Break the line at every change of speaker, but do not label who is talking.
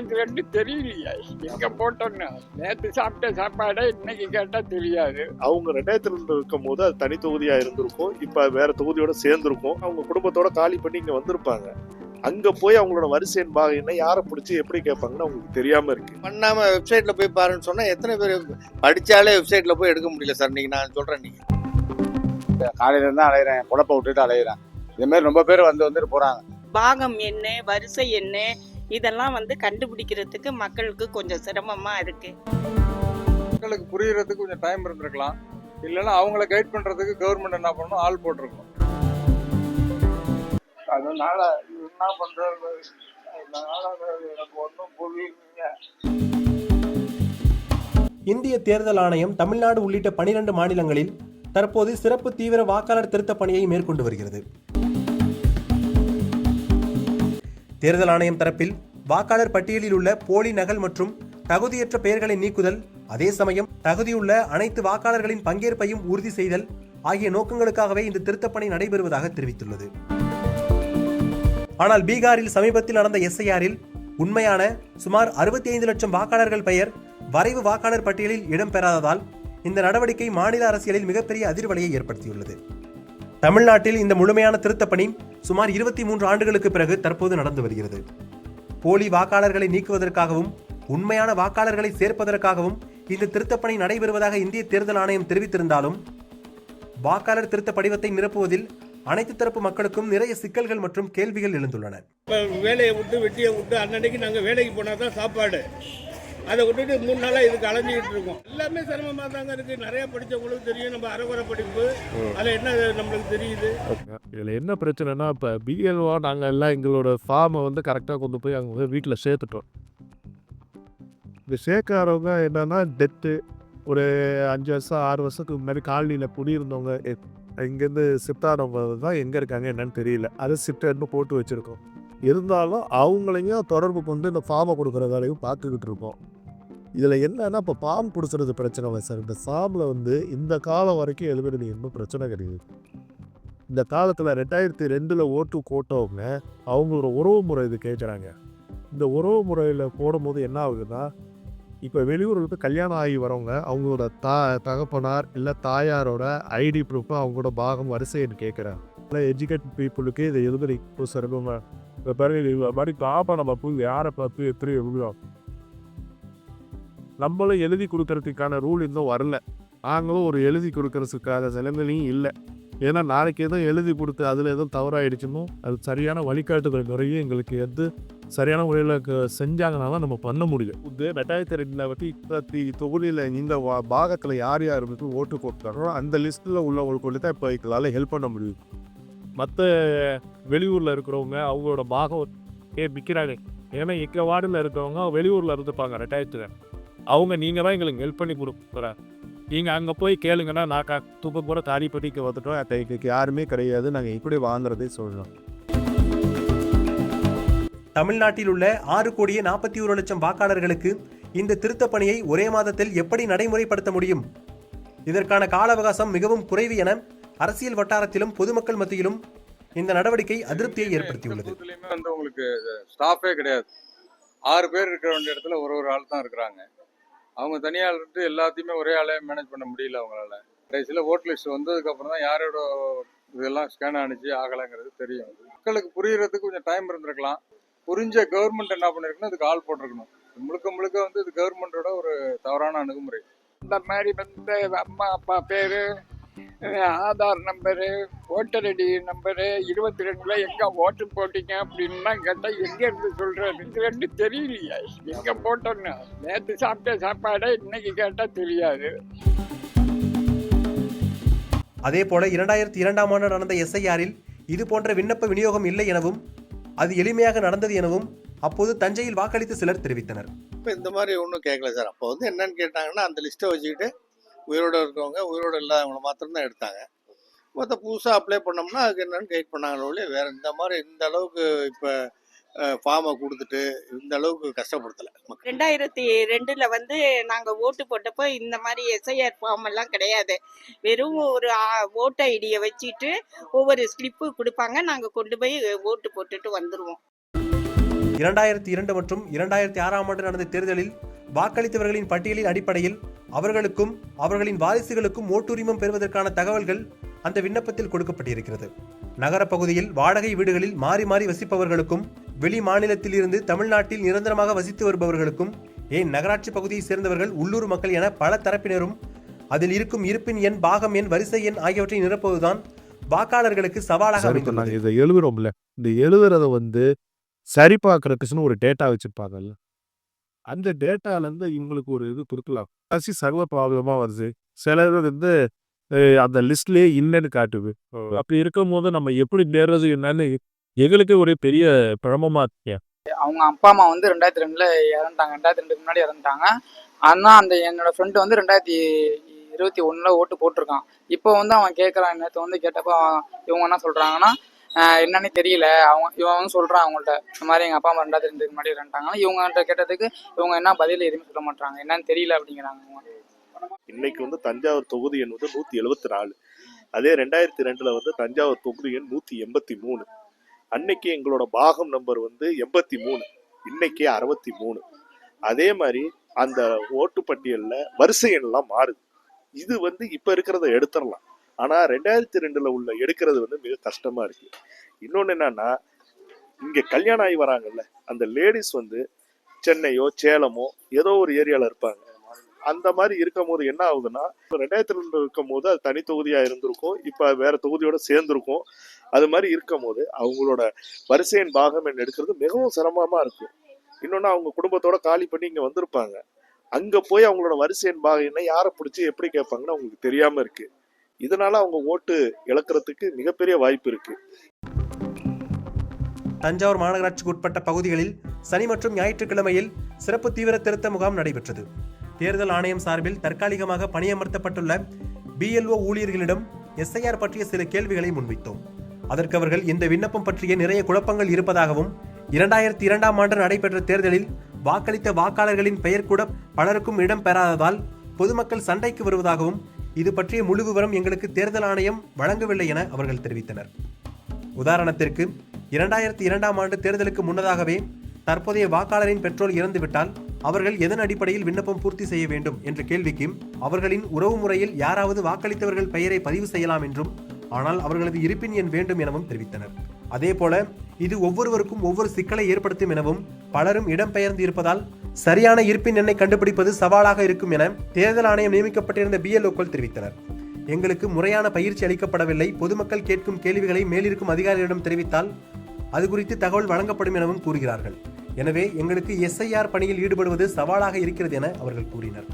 இது ரெண்டு தெரியலையா எங்க போட்டோன்னு. நேற்று சாப்பிட்ட சாப்பாடை இன்னைக்கு கேட்டா தெரியாது.
அவங்க 2002 இருக்கும் போது அது தனி தொகுதியா இருந்திருக்கும், இப்ப வேற தொகுதியோட சேர்ந்திருக்கும். அவங்க குடும்பத்தோட காலி பண்ணி இங்க வந்திருப்பாங்க. அங்க போய் அவங்களோட வரிசை பாகம் என்ன, யாரை பிடிச்சி எப்படி கேட்பாங்கன்னு அவங்களுக்கு தெரியாம இருக்கு.
பண்ணாம வெப்சைட்ல போய் பாருன்னு சொன்னா எத்தனை பேர் படிச்சாலே வெப்சைட்ல போய் எடுக்க முடியல சார். நீங்க நான் சொல்றேன், நீங்க
காலையில இருந்தா அலையிறேன், குழப்ப விட்டுட்டு அலையிறேன். இது மாதிரி ரொம்ப பேர் வந்துட்டு போறாங்க.
பாகம் என்ன, வரிசை என்ன, இதெல்லாம் கண்டுபிடிக்கிறதுக்கு மக்களுக்கு கொஞ்சம் சிரமமா இருக்கு.
மக்களுக்கு புரியறதுக்கு கொஞ்சம் டைம் இருந்திருக்கலாம். இல்லைன்னா அவங்கள கைட் பண்றதுக்கு கவர்மெண்ட் என்ன பண்ணணும், ஆள் போட்டிருக்கணும்.
அதனால என்ன பண்றது, எனக்கு ஒன்றும் புரியல.
இந்திய தேர்தல் ஆணையம் தமிழ்நாடு உள்ளிட்ட 12 மாநிலங்களில் தற்போது சிறப்பு தீவிர வாக்காளர் திருத்த பணியை மேற்கொண்டு வருகிறது. தேர்தல் ஆணையம் தரப்பில் வாக்காளர் பட்டியலில் உள்ள போலி நகல் மற்றும் தகுதியற்ற பெயர்களை நீக்குதல், அதே சமயம் தகுதியுள்ள அனைத்து வாக்காளர்களின் பங்கேற்பையும் உறுதி செய்தல் ஆகிய நோக்கங்களுக்காகவே இந்த திருத்தப்பணி நடைபெறுவதாக தெரிவித்துள்ளது. ஆனால் பீகாரில் சமீபத்தில் நடந்த எஸ்ஐஆரில் உண்மையான சுமார் 65 லட்சம் வாக்காளர்கள் பெயர் வரைவு வாக்காளர் பட்டியலில் இடம்பெறாததால் இந்த நடவடிக்கை மாநில அரசியலில் மிகப்பெரிய அதிர்வலையை ஏற்படுத்தியுள்ளது. தமிழ்நாட்டில் இந்த முழுமையான திருத்தப்பணி சுமார் 23 ஆண்டுகளுக்கு பிறகு தற்போது நடந்து வருகிறது. போலி வாக்காளர்களை நீக்குவதற்காகவும் உண்மையான வாக்காளர்களை சேர்ப்பதற்காகவும் இந்த திருத்தப்பணி நடைபெறுவதாக இந்திய தேர்தல் ஆணையம் தெரிவித்திருந்தாலும் வாக்காளர் திருத்த படிவத்தை நிரப்புவதில் அனைத்து தரப்பு மக்களுக்கும் நிறைய சிக்கல்கள் மற்றும் கேள்விகள் எழுந்துள்ளன.
வேலையை விட்டு வெட்டியை விட்டு அன்னன்னைக்கு நாங்கள் வேலைக்கு போனால் தான் சாப்பாடு, அதை விட்டுட்டு 3 நாளாக இதுக்கு அலைஞ்சிக்கிட்டு இருக்கோம். எல்லாமே சிரமமாக தாங்க இருக்குது. நிறைய படித்தவங்களுக்கு தெரியும், நம்ம அரைகுறை படிப்பு, அதில் என்ன நம்மளுக்கு தெரியுது.
இதில் என்ன பிரச்சனைனா, இப்போ பிஎல்ஓ நாங்கள் எல்லாம் எங்களோட ஃபார்மை கரெக்டாக கொண்டு போய் அங்கே வீட்டில் சேர்த்துட்டோம். இது சேர்க்காதவங்க என்னன்னா டெத்து, ஒரு 5 வருஷம் 6 வருஷத்துக்கு முன்னாடி காலனியில் குடியிருந்தவங்க இங்கேருந்து ஷிஃப்டானவங்க தான் எங்கே இருக்காங்க என்னன்னு தெரியல. அதை ஷிஃப்ட்னு போட்டு வச்சுருக்கோம். இருந்தாலும் அவங்களையும் தொடர்பு கொண்டு இந்த ஃபார்மை கொடுக்குற வேலையும் பார்த்துக்கிட்டு இருக்கோம். இதில் என்னன்னா, இப்போ ஃபார்ம் பிடிச்சிறது பிரச்சனை இல்லை சார். இந்த ஃபார்மில் இந்த காலம் வரைக்கும் எழுதுறது இன்னும் பிரச்சனை கிடையாது. இந்த காலத்தில் 2002 ஓட்டு போட்டவங்க அவங்களோட உறவு முறை இது கேட்குறாங்க. இந்த உறவு முறையில் போடும்போது என்ன ஆகுதுன்னா, இப்போ வெளியூர்களுக்கு கல்யாணம் ஆகி வரவங்க அவங்களோட தகப்பனார் இல்லை தாயாரோட ஐடி ப்ரூஃபு, அவங்களோட பாகம் வரிசைன்னு கேட்குறாங்க. எஜுகேட்டட் பீப்புளுக்கு இதை எழுதுறி சிறப்புமா இப்போ பிறகு மாதிரி பாப்பா நம்ம போய் யாரை பார்த்து எப்படி எழுதுறோம். நம்மளும் எழுதி கொடுக்கறதுக்கான ரூல் இன்னும் வரல. நாங்களும் ஒரு எழுதி கொடுக்கறதுக்கான நிலைமையும் இல்லை. ஏன்னா நாளைக்கு எதுவும் எழுதி கொடுத்து அதில் எதுவும் தவறாயிடுச்சுமோ அது சரியான வழிகாட்டுதல் நிறைய எங்களுக்கு சரியான முறையில் செஞ்சாங்கன்னா தான் நம்ம பண்ண முடியும். 2002 தொகுதியில் இந்த பாகத்தில் யார் யார் ஓட்டு போட்டாரோ அந்த லிஸ்ட்டில் உள்ளவங்களுக்கு தான் இப்போ எங்களால் ஹெல்ப் பண்ண முடியும். மற்ற வெளியூரில் இருக்கிறவங்க அவங்களோட பாகம் விற்கிறாங்க. ஏன்னா எங்கள் வார்டில் இருக்கிறவங்க வெளியூரில் இருந்துப்பாங்க 2000 அவங்க நீங்கள் தான் எங்களுக்கு ஹெல்ப் பண்ணி கொடுக்குற. நீங்கள் அங்கே போய் கேளுங்கன்னா நான் தூக்கம் கூட தாரிப்பட்டிக்கு வந்துட்டோம், எங்களுக்கு யாருமே கிடையாது, நாங்கள் இப்படி வாங்குறதே சொல்லலாம்.
தமிழ்நாட்டில் உள்ள 6,41 லட்சம் வாக்காளர்களுக்கு இந்த திருத்தப் பணியை ஒரே மாதத்தில் எப்படி நடைமுறைப்படுத்த முடியும்? இதற்கான கால அவகாசம் மிகவும் குறைவு என அரசியல் வட்டாரத்திலும் பொதுமக்கள் மத்தியிலும் இந்த நடவடிக்கை அதிருப்தியை ஏற்படுத்தியுள்ளது.
உங்களுக்கு ஸ்டாஃபே கிடையாது. 6 பேர் இருக்கிற வேண்டிய இடத்துல ஒரு ஆள் தான் இருக்கிறாங்க. அவங்க தனியால் இருந்து எல்லாத்தையுமே ஒரே ஆளே மேனேஜ் பண்ண முடியல அவங்களால. கடைசியில் ஓட் லிஸ்ட் வந்ததுக்கப்புறம் தான் யாரோட இதெல்லாம் ஸ்கேன் ஆனிச்சு ஆகலைங்கிறது தெரியும். மக்களுக்கு புரியறதுக்கு கொஞ்சம் டைம் இருந்திருக்கலாம். புரிஞ்ச கவர்மெண்ட் என்ன பண்ணிருக்கணும், இதுக்கு ஆள் போட்டிருக்கணும். முழுக்க இது கவர்மெண்டோட ஒரு தவறான அணுகுமுறை.
இந்த மாதிரி அம்மா அப்பா பேரு, Aadhaar number, voter ID number, 22ல எங்க ஓட்டு போட்டீங்க அப்படின்லாம் கேட்டா எங்க இருந்து சொல்றது, இது ரெண்டு தெரியலையா எங்க போட்டோன்னு. நேற்று சாப்பிட்ட சாப்பாடை இன்னைக்கு கேட்டா தெரியாது.
அதே போல 2002ஆம் ஆண்டு நடந்த எஸ்ஐஆரில் இது போன்ற விண்ணப்ப விநியோகம் இல்லை எனவும் அது எளிமையாக நடந்தது எனவும் அப்போது தஞ்சையில் வாக்களித்த சிலர் தெரிவித்தனர்.
இப்போ இந்த மாதிரி ஒன்றும் கேட்கல சார். அப்போ என்னன்னு கேட்டாங்கன்னா, அந்த லிஸ்ட்டை வச்சுக்கிட்டு உயிரோடு இருக்கவங்க உயிரோடு இல்லாதவங்களை மாத்திரம்தான் எடுத்தாங்க. மற்ற புதுசாக அப்ளை பண்ணோம்னா அதுக்கு என்னென்னு கைட் பண்ணாங்களோ இல்லையா, வேறு இந்த மாதிரி இந்த அளவுக்கு இப்போ ஃபார்மை கொடுத்துட்டு இந்த அளவுக்கு கஷ்டப்படுத்தலை.
2002ல் நாங்கள் ஓட்டு போட்டப்போ இந்த மாதிரி எஸ்ஐஆர் ஃபார்ம் எல்லாம் கிடையாது. வெறும் ஒரு ஓட்டு ஐடியை வச்சுட்டு ஒவ்வொரு ஸ்லிப்பு கொடுப்பாங்க, நாங்கள் கொண்டு போய் ஓட்டு போட்டுட்டு வந்துடுவோம்.
2002 மற்றும் 2006 ஆண்டு நடந்த தேர்தலில் வாக்களித்தவர்களின் பட்டியலின் அடிப்படையில் அவர்களுக்கும் அவர்களின் வாரிசுகளுக்கும் ஓட்டுரிமம் பெறுவதற்கான தகவல்கள் அந்த விண்ணப்பத்தில் கொடுக்கப்பட்டிருக்கிறது. நகர பகுதியில் வாடகை வீடுகளில் மாறி மாறி வசிப்பவர்களுக்கும், வெளி மாநிலத்தில் இருந்து தமிழ்நாட்டில் நிரந்தரமாக வசித்து வருபவர்களுக்கும், ஏன் நகராட்சி பகுதியை சேர்ந்தவர்கள், உள்ளூர் மக்கள் என பல தரப்பினரும் அதில் இருக்கும் இருப்பின் எண், பாகம் எண், வரிசை எண் ஆகியவற்றை நிரப்புவதுதான் வாக்காளர்களுக்கு சவாலாக அமைந்துள்ளது.
இதை எழுதுறோம்ல, இந்த எழுதுறத சரி பார்க்கறதுக்குன்னு ஒரு டேட்டா வச்சிருப்பாங்கல்ல, அந்த டேட்டாலேருந்து இவங்களுக்கு ஒரு இது கொடுக்கலாம். சர்வ ப்ராப்ளமாக வருது. சிலது அந்த லிஸ்ட்லேயே இல்லைன்னு காட்டுது. அப்படி இருக்கும் போது நம்ம எப்படி நேர்றது என்னன்னு எங்களுக்கு ஒரு பெரிய பிரமமா இருக்கேன்.
அவங்க அப்பா அம்மா 2002 இறந்துட்டாங்க. 2002 முன்னாடி இறந்துட்டாங்க. ஆனால் என்னோட ஃப்ரெண்டு 2021 ஓட்டு போட்டிருக்கான். இப்போ அவன் கேட்குறான். நேற்று கேட்டப்போ இவங்க என்ன சொல்கிறாங்கன்னா, என்னன்னு தெரியல. இவன் சொல்கிறான் அவங்கள்ட்ட, இந்த மாதிரி எங்கள் அப்பா அம்மா 2002 முன்னாடி இறந்துட்டாங்கன்னா, இவங்கள்ட்ட கேட்டதுக்கு இவங்க என்ன பதில் எதுவுமே சொல்ல மாட்டாங்க. என்னன்னு தெரியல அப்படிங்கிறாங்க.
இன்னைக்கு தஞ்சாவூர் தொகுதி எண் 174. அதே 2002 தஞ்சாவூர் தொகுதி எண் 183. அன்னைக்கு எங்களோட பாகம் நம்பர் 83, இன்னைக்கு 63. அதே மாதிரி அந்த ஓட்டு பட்டியல்ல வரிசை எண்ணெல்லாம் மாறுது. இது இப்ப இருக்கிறத எடுத்துடலாம். ஆனா 2002 உள்ள எடுக்கிறது மிக கஷ்டமா இருக்கு. இன்னொன்னு என்னன்னா, இங்க கல்யாணம் ஆகி வராங்கல்ல, அந்த லேடிஸ் சென்னையோ சேலமோ ஏதோ ஒரு ஏரியால இருப்பாங்க. அந்த மாதிரி இருக்கும் போது என்ன ஆகுதுன்னா, 2002 இருக்கும் போது அது தனி தொகுதியா இருந்திருக்கும், இப்ப வேற தொகுதியோட சேர்ந்திருக்கும். அது மாதிரி இருக்கும் போது அவங்களோட வரிசையின் பாகம் எண் எடுக்கிறது மிகவும் சிரமமா இருக்கும். இன்னொன்னு, அவங்க குடும்பத்தோட காலி பண்ணி இங்க வந்திருப்பாங்க. அங்க போய் அவங்களோட வரிசையின் பாகம் எண்ணை யாரை பிடிச்சி எப்படி கேட்பாங்கன்னு அவங்களுக்கு தெரியாம இருக்கு. இதனால அவங்க ஓட்டு இழக்கிறதுக்கு மிகப்பெரிய வாய்ப்பு இருக்கு.
தஞ்சாவூர் மாநகராட்சிக்கு உட்பட்ட பகுதிகளில் சனி மற்றும் ஞாயிற்றுக்கிழமையில் சிறப்பு தீவிர திருத்த முகாம் நடைபெற்றது. தேர்தல் ஆணையம் சார்பில் தற்காலிகமாக பணியமர்த்தப்பட்டுள்ள BLO ஊழியர்களிடம் SIR பற்றிய சில கேள்விகளை முன்வைத்தோம். அதற்கு அவர்கள் இந்த விண்ணப்பம் பற்றிய நிறைய குழப்பங்கள் இருப்பதாகவும், 2002 ஆண்டு நடைபெற்ற தேர்தலில் வாக்களித்த வாக்காளர்களின் பெயர் கூட பலருக்கும் இடம் பெறாததால் பொதுமக்கள் சண்டைக்கு வருவதாகவும், இது பற்றிய முழு விவரம் எங்களுக்கு தேர்தல் ஆணையம் வழங்கவில்லை என அவர்கள் தெரிவித்தனர். உதாரணத்திற்கு, 2002 ஆண்டு தேர்தலுக்கு முன்னதாகவே தற்போதைய வாக்காளரின் பெற்றோர் இறந்துவிட்டால் அவர்கள் எதன் அடிப்படையில் விண்ணப்பம் பூர்த்தி செய்ய வேண்டும் என்ற கேள்விக்கும், அவர்களின் உறவு முறையில் யாராவது வாக்களித்தவர்கள் பெயரை பதிவு செய்யலாம் என்றும், ஆனால் அவர்களது இருப்பின் எண் வேண்டும் எனவும் தெரிவித்தனர். அதேபோல இது ஒவ்வொருவருக்கும் ஒவ்வொரு சிக்கலை ஏற்படுத்தும் எனவும், பலரும் இடம்பெயர்ந்து இருப்பதால் சரியான இருப்பின் எண்ணை கண்டுபிடிப்பது சவாலாக இருக்கும் என தேர்தல் ஆணையம் நியமிக்கப்பட்டிருந்த BLOக்கள் தெரிவித்தனர். எங்களுக்கு முறையான பயிற்சி அளிக்கப்படவில்லை. பொதுமக்கள் கேட்கும் கேள்விகளை மேலிருக்கும் அதிகாரிகளிடம் தெரிவித்தால் அது குறித்து தகவல் வழங்கப்படும் எனவும் கூறுகிறார்கள். எனவே எங்களுக்கு SIR பணியில் ஈடுபடுவது சவாலாக இருக்கிறது என அவர்கள் கூறினர்.